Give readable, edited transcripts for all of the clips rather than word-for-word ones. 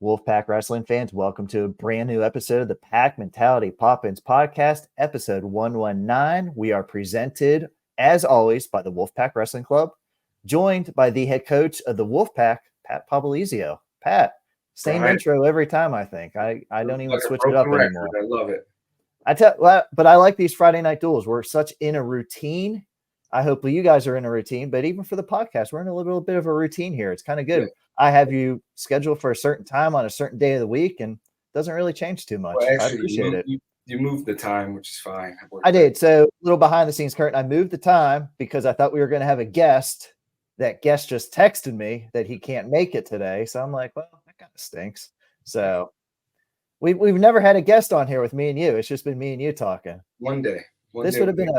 Wolfpack wrestling fans, welcome to a brand new episode of the Pack Mentality Pop-Ins podcast, episode 119. We are presented, as always, by the Wolfpack Wrestling Club, joined by the head coach of the Wolfpack, Pat Popolizio. Pat, same intro every time, I think. I don't even switch it up anymore. I love it. But I like these Friday night duels. We're such in a routine. I hope you guys are in a routine, but even for the podcast, we're in a little bit of a routine here. It's kind of good. Yeah. I have you scheduled for a certain time on a certain day of the week, and it doesn't really change too much. Well, actually, I appreciate it. You moved the time, which is fine. I did. So a little behind the scenes curtain. I moved the time because I thought we were going to have a guest. That guest just texted me that he can't make it today. So I'm like, well, that kind of stinks. So we've never had a guest on here with me and you. It's just been me and you talking. One day. This would have been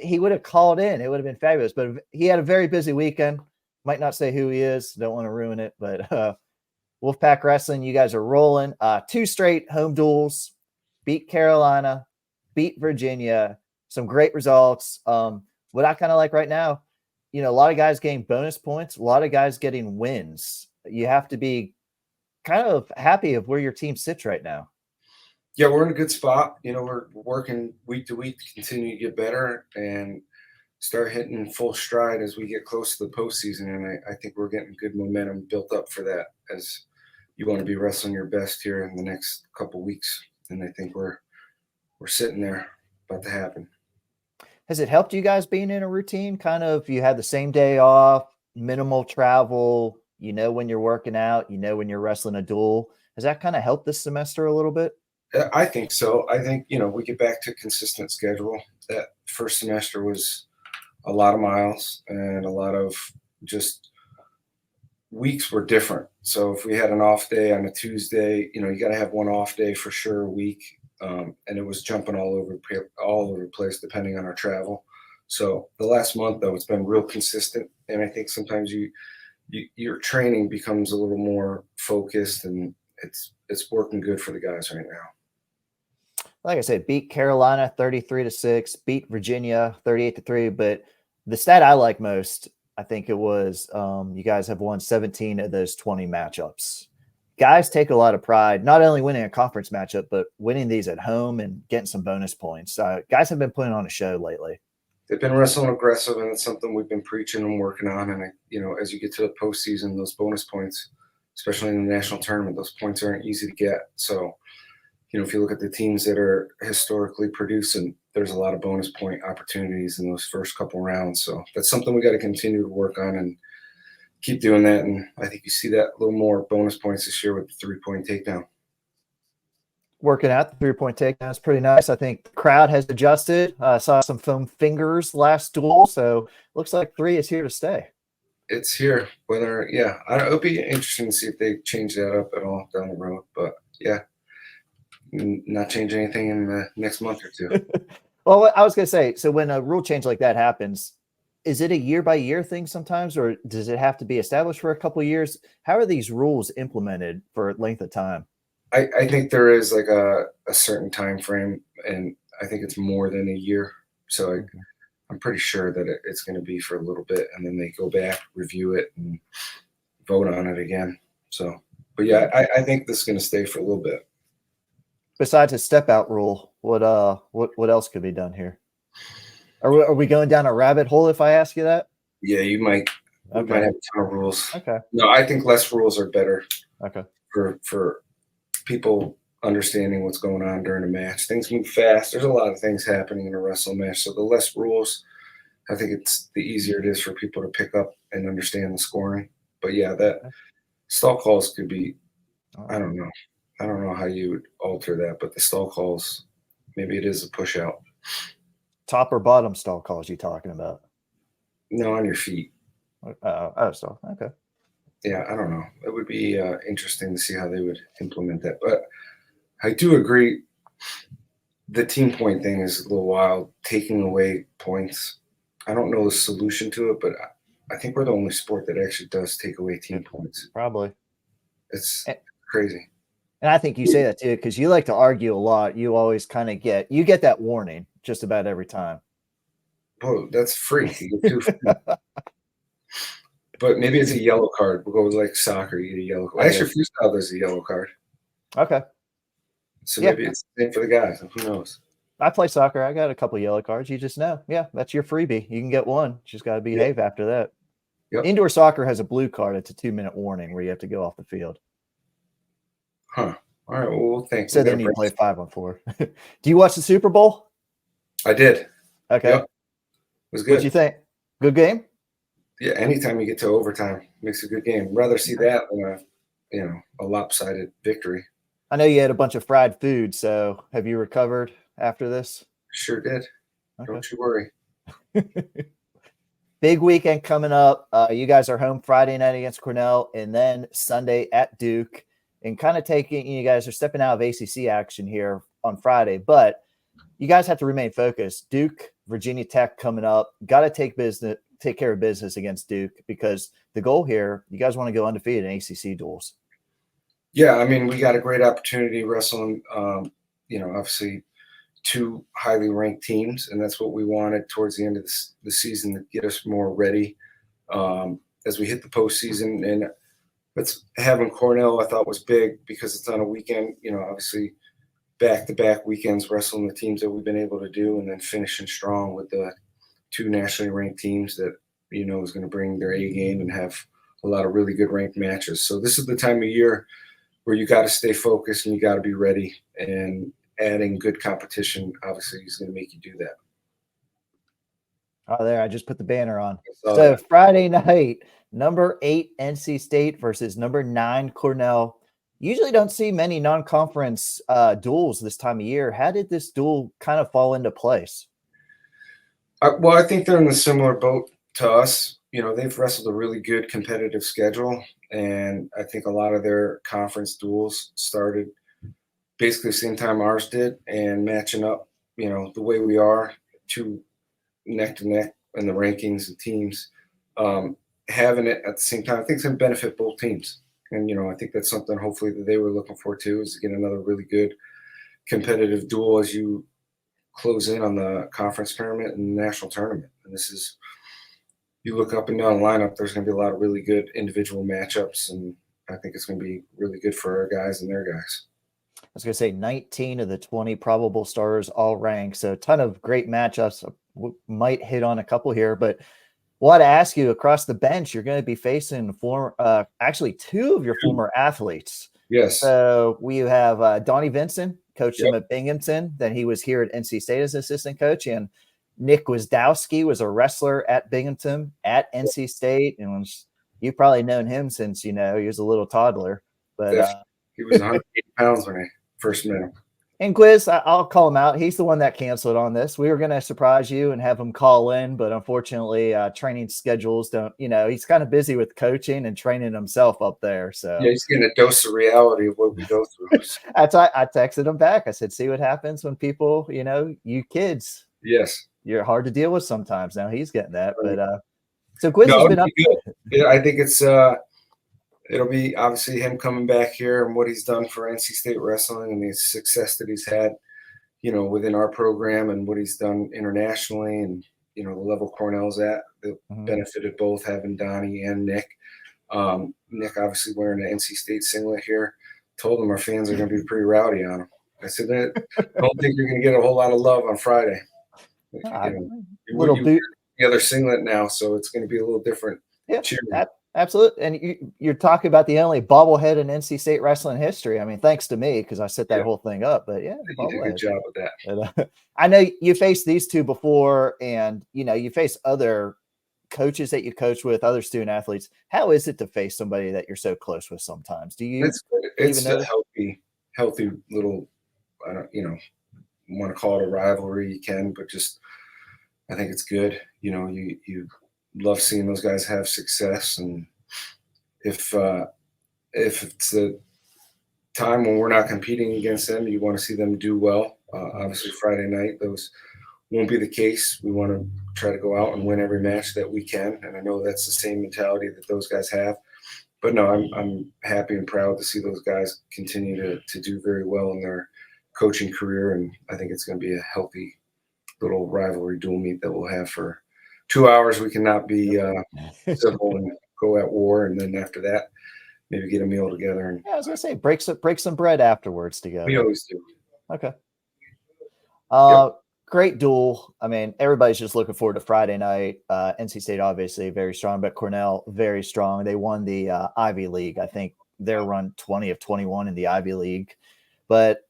he would have called in. It would have been fabulous, but he had a very busy weekend. Might not say who he is. Don't want to ruin it, but Wolfpack Wrestling, you guys are rolling. 2 straight home duels, beat Carolina, beat Virginia, some great results. What I kind of like right now, a lot of guys getting bonus points, a lot of guys getting wins. You have to be kind of happy of where your team sits right now. Yeah, we're in a good spot. We're working week to week to continue to get better and start hitting full stride as we get close to the postseason. And I think we're getting good momentum built up for that, as you want to be wrestling your best here in the next couple weeks. And I think we're sitting there, about to happen. Has it helped you guys being in a routine? Kind of, you had the same day off, minimal travel, when you're working out, when you're wrestling a duel. Has that kind of helped this semester a little bit? I think so. I think, we get back to a consistent schedule. That first semester was a lot of miles and a lot of just weeks were different. So if we had an off day on a Tuesday, you got to have one off day for sure a week. And it was jumping all over the place depending on our travel. So the last month, though, it's been real consistent. And I think sometimes your training becomes a little more focused, and it's working good for the guys right now. Like I said, beat Carolina 33-6, beat Virginia 38-3. But the stat I like most, I think it was you guys have won 17 of those 20 matchups. Guys take a lot of pride, not only winning a conference matchup, but winning these at home and getting some bonus points. Guys have been putting on a show lately. They've been wrestling aggressive, and it's something we've been preaching and working on. And, as you get to the postseason, those bonus points, especially in the national tournament, those points aren't easy to get. So, if you look at the teams that are historically producing, there's a lot of bonus point opportunities in those first couple rounds. So that's something we got to continue to work on and keep doing that. And I think you see that a little more bonus points this year with the 3-point takedown. Working out the 3-point takedown is pretty nice. I think the crowd has adjusted. I saw some foam fingers last duel. So looks like 3 is here to stay. It's here. It'll be interesting to see if they change that up at all down the road. But yeah. Not change anything in the next month or two. Well, I was going to say, so when a rule change like that happens, is it a year-by-year thing sometimes, or does it have to be established for a couple of years? How are these rules implemented for length of time? I think there is like a certain time frame, and I think it's more than a year. So I'm pretty sure that it's going to be for a little bit, and then they go back, review it, and vote on it again. So, but yeah, I think this is going to stay for a little bit. Besides a step out rule, what else could be done here? Are we going down a rabbit hole if I ask you that? Yeah, you might. Okay. We might have a ton of rules. Okay. No, I think less rules are better. Okay. For people understanding what's going on during a match. Things move fast. There's a lot of things happening in a wrestling match. So the less rules, I think it's the easier it is for people to pick up and understand the scoring. But yeah, that stall calls could be, I don't know. I don't know how you would alter that, but the stall calls, maybe it is a push out. Top or bottom stall calls you talking about? No, on your feet. Stall. Okay. Yeah, I don't know. It would be interesting to see how they would implement that. But I do agree the team point thing is a little wild, taking away points. I don't know the solution to it, but I think we're the only sport that actually does take away team points. Probably. It's crazy. And I think you say that too, because you like to argue a lot. You always kind of get that warning just about every time. Oh, that's free. You get 2 free. But maybe it's a yellow card. We'll go with like soccer. You get a yellow card. Actually, freestyle there's a yellow card. Okay. So maybe it's the same for the guys. Who knows? I play soccer. I got a couple yellow cards. You just know. Yeah, that's your freebie. You can get one. Just got to behave after that. Yep. Indoor soccer has a blue card. It's a 2-minute warning where you have to go off the field. Huh. All right. Well, thanks. So then you play 5-on-4. Do you watch the Super Bowl? I did. Okay. Yep. It was good. What'd you think? Good game? Yeah. Anytime you get to overtime, makes a good game. Rather see that than a lopsided victory. I know you had a bunch of fried food. So have you recovered after this? Sure did. Okay. Don't you worry. Big weekend coming up. You guys are home Friday night against Cornell and then Sunday at Duke, and kind of you guys are stepping out of ACC action here on Friday, but you guys have to remain focused. Duke, Virginia Tech coming up. Got to take care of business against Duke, because the goal here, you guys want to go undefeated in ACC duels. Yeah, I mean, we got a great opportunity wrestling, obviously 2 highly ranked teams, and that's what we wanted towards the end of the season to get us more ready as we hit the postseason. And having Cornell, I thought, was big because it's on a weekend, obviously back-to-back weekends wrestling the teams that we've been able to do, and then finishing strong with the 2 nationally ranked teams that, is going to bring their A game and have a lot of really good ranked matches. So this is the time of year where you got to stay focused and you got to be ready, and adding good competition obviously is going to make you do that. Oh, there, I just put the banner on. So Friday night, number 8 NC State versus number 9 Cornell. Usually don't see many non-conference duels this time of year. How did this duel kind of fall into place? Well, I think they're in a similar boat to us. They've wrestled a really good competitive schedule, and I think a lot of their conference duels started basically the same time ours did, and matching up, the way we are, 2 neck to neck in the rankings and teams, having it at the same time, I think it's going to benefit both teams. And, I think that's something hopefully that they were looking for too, is to get another really good competitive duel as you close in on the conference tournament and the national tournament. And this is, you look up and down the lineup, there's going to be a lot of really good individual matchups, and I think it's going to be really good for our guys and their guys. I was going to say 19 of the 20 probable starters all ranked. So a ton of great matchups. Might hit on a couple here, but well, to ask you, across the bench, you're going to be facing actually 2 of your former athletes. Yes. So we have Donnie Vincent, coached him at Binghamton. Then he was here at NC State as assistant coach. And Nick Wisdowski was a wrestler at Binghamton, at NC State. And you've probably known him since, he was a little toddler. But he was 180 pounds when I first met him. And Quiz, I'll call him out. He's the one that canceled on this. We were going to surprise you and have him call in, but unfortunately, training schedules don't, he's kind of busy with coaching and training himself up there. So yeah, he's getting a dose of reality of what we go through. I texted him back. I said, see what happens when people, you kids. Yes. You're hard to deal with sometimes. Now he's getting that. But so Quiz has been up. Yeah, I think it'll be obviously him coming back here and what he's done for NC State wrestling and the success that he's had, within our program, and what he's done internationally, and, the level Cornell's at that benefited both having Donnie and Nick. Nick obviously wearing the NC State singlet here. Told him our fans are going to be pretty rowdy on him. I said, I don't think you're going to get a whole lot of love on Friday. Little boot. The other singlet now, so it's going to be a little different. Yeah, absolutely. And you're talking about the only bobblehead in NC State wrestling history. I mean, thanks to me, because I set that whole thing up. But yeah, you did a good job with that. And, I know you faced these 2 before, and you face other coaches that you coach with, other student athletes. How is it to face somebody that you're so close with sometimes? Do you? It's a healthy little. I don't, want to call it a rivalry, you can, but just I think it's good. You love seeing those guys have success, and if it's a time when we're not competing against them, you want to see them do well. Obviously Friday night, those won't be the case. We want to try to go out and win every match that we can, and I know that's the same mentality that those guys have. But no, I'm happy and proud to see those guys continue to do very well in their coaching career, and I think it's going to be a healthy little rivalry dual meet that we'll have for 2 hours. We cannot be civil and go at war, and then after that, maybe get a meal together. And Yeah, I was gonna say break some bread afterwards we together. always do. Okay. Yep. Great duel. I mean, everybody's just looking forward to Friday night. NC State obviously very strong, but Cornell very strong. They won the Ivy League. I think they're run 20 of 21 in the Ivy League. But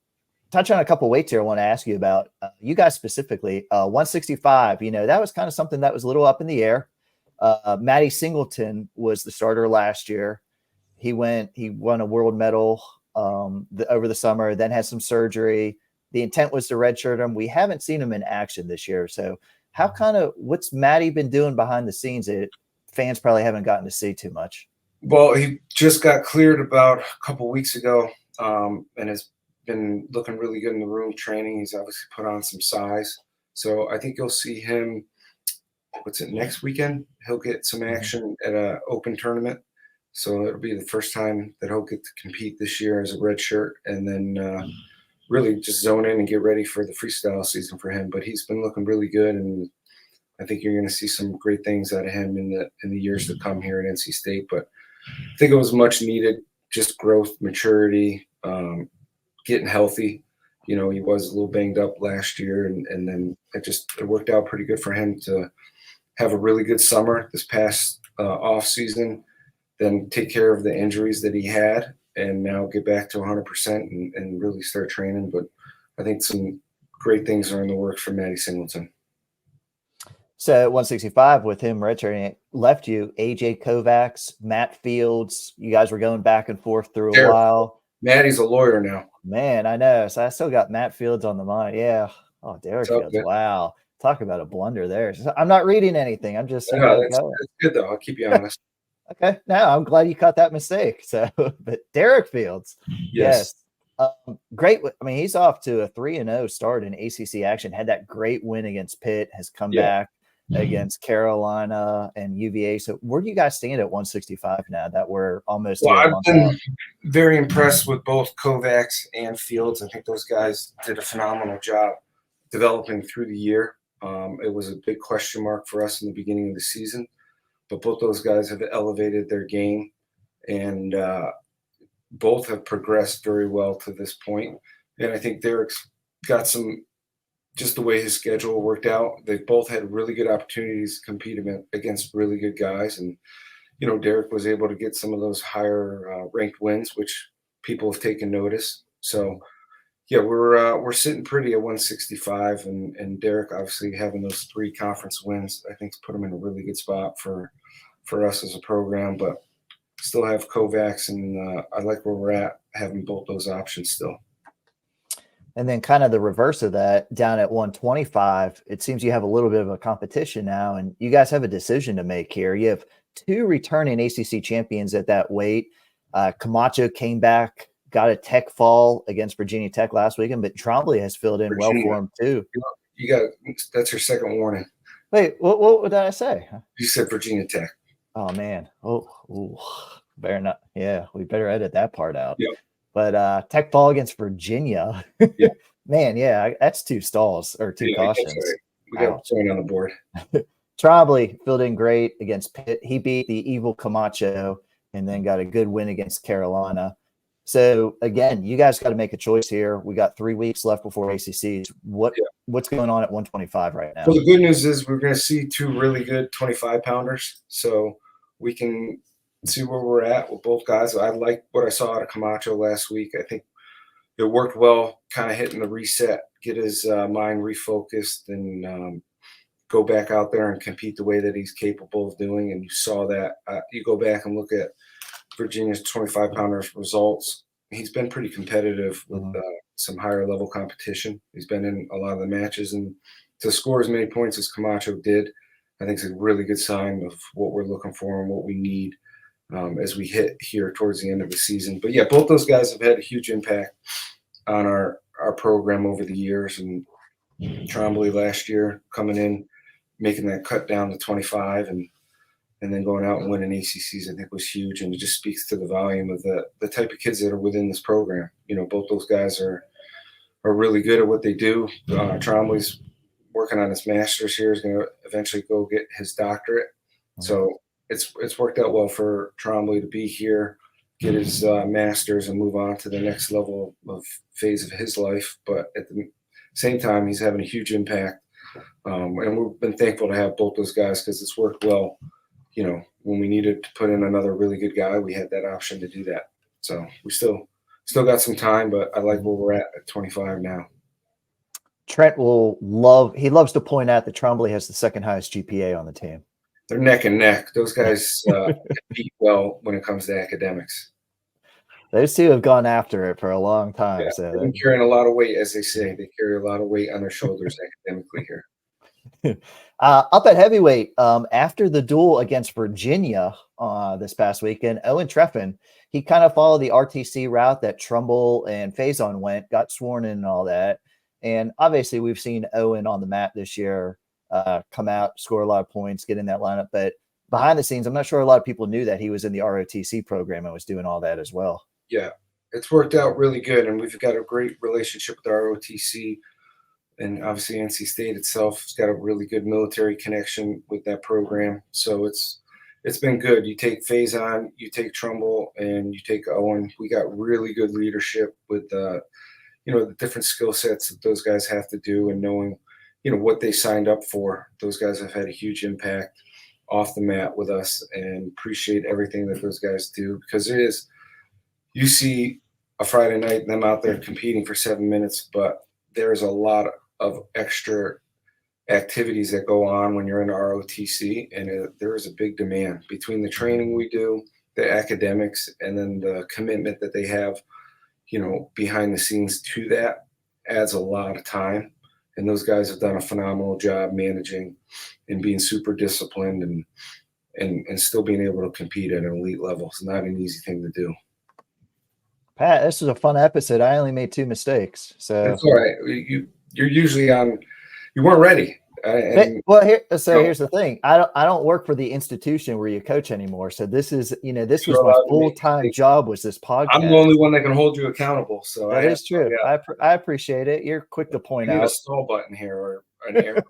touch on a couple weights here I want to ask you about. You guys specifically, 165, that was kind of something that was a little up in the air. Matty Singleton was the starter last year. He won a world medal over the summer, then had some surgery. The intent was to redshirt him. We haven't seen him in action this year. So what's Matty been doing behind the scenes that fans probably haven't gotten to see too much? Well, he just got cleared about a couple weeks ago, and has been looking really good in the room training. He's obviously put on some size. So I think you'll see him, next weekend? He'll get some action at an open tournament. So it'll be the first time that he'll get to compete this year as a red shirt, and then really just zone in and get ready for the freestyle season for him. But he's been looking really good, and I think you're going to see some great things out of him in the years to come here at NC State. But I think it was much needed, just growth, maturity, getting healthy. He was a little banged up last year, and then it worked out pretty good for him to have a really good summer this past off season, then take care of the injuries that he had, and now get back to 100% and really start training. But I think some great things are in the works for Matty Singleton. So at 165 with him redshirting, left you AJ Kovacs, Matt Fields. You guys were going back and forth through a while. Matty's a lawyer now. Man, I know. So I still got Matt Fields on the mind. Yeah. Oh, Derek Fields. Good. Wow. Talk about a blunder there. I'm not reading anything. I'm just that's good though. I'll keep you honest. Okay. No, I'm glad you caught that mistake. So, but Derek Fields. Yes. Great. I mean, he's off to a 3-0 start in ACC action. Had that great win against Pitt, has come back against Carolina and UVA. So where do you guys stand at 165 now that we're almost I've been very impressed with both Kovacs and Fields. I think those guys did a phenomenal job developing through the year. It was a big question mark for us in the beginning of the season, but both those guys have elevated their game, and both have progressed very well to this point. And I think Derek's got just the way his schedule worked out. They both had really good opportunities to compete against really good guys. And, Derek was able to get some of those higher ranked wins, which people have taken notice. So, yeah, we're sitting pretty at 165, and Derek obviously having those 3 conference wins, I think, put him in a really good spot for us as a program. But still have Kovacs, and I like where we're at, having both those options still. And then kind of the reverse of that, down at 125, it seems you have a little bit of a competition now, and you guys have a decision to make here. You have 2 returning ACC champions at that weight. Camacho came back, got a tech fall against Virginia Tech last weekend, but Trombley has filled in well for him too. That's your second warning. Wait, what did I say? You said Virginia Tech. Oh man. Better not. Yeah, we better edit that part out. Yeah. But tech fall against Virginia. Yeah. Man, yeah, that's 2 stalls or 2 cautions. Right. We got a point on the board. Trombley filled in great against Pitt. He beat the evil Camacho and then got a good win against Carolina. So again, you guys got to make a choice here. We got 3 weeks left before ACCs. What's going on at 125 right now? Well, the good news is we're going to see 2 really good 25-pounders. So we can see where we're at with both guys. I like what I saw out of Camacho last week. I think it worked well, kind of hitting the reset, get his mind refocused, and go back out there and compete the way that he's capable of doing. And you saw that. You go back and look at Virginia's 25-pounders results. He's been pretty competitive with some higher level competition. He's been in a lot of the matches, and to score as many points as Camacho did, I think is a really good sign of what we're looking for and what we need as we hit here towards the end of the season. But yeah, both those guys have had a huge impact on our program over the years. And Trombley last year coming in, making that cut down to 25, and then going out and winning ACCs, I think was huge. And it just speaks to the volume of the type of kids that are within this program. Both those guys are really good at what they do. Trombley's working on his master's here. He's going to eventually go get his doctorate. So it's worked out well for Trombley to be here, get his master's, and move on to the next level of phase of his life. But at the same time, he's having a huge impact, and we've been thankful to have both those guys because it's worked well. You know, when we needed to put in another really good guy, we had that option to do that. So we still got some time, but I like where we're at 25 now. Trent loves to point out that Trombley has the second highest GPA on the team. They're neck and neck. Those guys compete well when it comes to academics. Those two have gone after it for a long time. Yeah, So they've been carrying a lot of weight, as they say. They carry a lot of weight on their shoulders academically here. Up at heavyweight, after the duel against Virginia this past weekend, Owen Treffin, he kind of followed the RTC route that Trumbull and Faison went, got sworn in and all that. And obviously, we've seen Owen on the mat this year come out, score a lot of points, get in that lineup. But behind the scenes, I'm not sure a lot of people knew that he was in the ROTC program and was doing all that as well. Yeah, it's worked out really good, and we've got a great relationship with our ROTC. And obviously, NC State itself has got a really good military connection with that program. So it's been good. You take Faison, you take Trumbull, and you take Owen. We got really good leadership with the different skill sets that those guys have to do, and knowing, what they signed up for. Those guys have had a huge impact off the mat with us, and appreciate everything that those guys do, because you see a Friday night, them out there competing for 7 minutes, but there's a lot of extra activities that go on when you're in ROTC, and there is a big demand between the training we do, the academics, and then the commitment that they have, behind the scenes to that adds a lot of time. And those guys have done a phenomenal job managing and being super disciplined and still being able to compete at an elite level. It's not an easy thing to do. Pat, this was a fun episode. I only made 2 mistakes. So that's all right. You're usually on. You weren't ready. Here's the thing. I don't work for the institution where you coach anymore. So this is, this was my full-time job, was this podcast. I'm the only one that can hold you accountable. So that is true. I appreciate it. You're quick to point out. A stall button here or an air.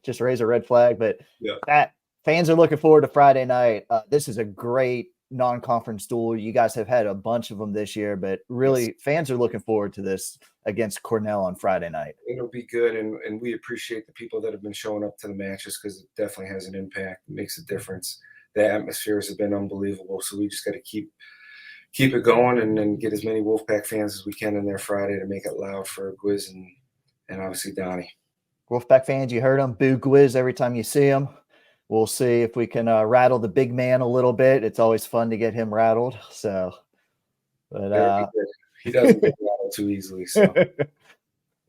Just raise a red flag. But yeah. Fans are looking forward to Friday night. This is a great non-conference duel. You guys have had a bunch of them this year, but really fans are looking forward to this against Cornell on Friday night. It'll be good, and we appreciate the people that have been showing up to the matches, because it definitely has an impact. It makes a difference. The atmospheres have been unbelievable, so we just got to keep it going and then get as many Wolfpack fans as we can in there Friday to make it loud for Gwiz and obviously Donnie. Wolfpack fans, you heard them. Boo Gwiz every time you see him. We'll see if we can rattle the big man a little bit. It's always fun to get him rattled. So, but he doesn't get rattled too easily. So,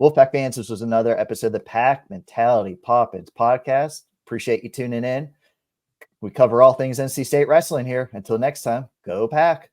Wolfpack fans, this was another episode of the Pack Mentality Poppins podcast. Appreciate you tuning in. We cover all things NC State wrestling here. Until next time, go Pack.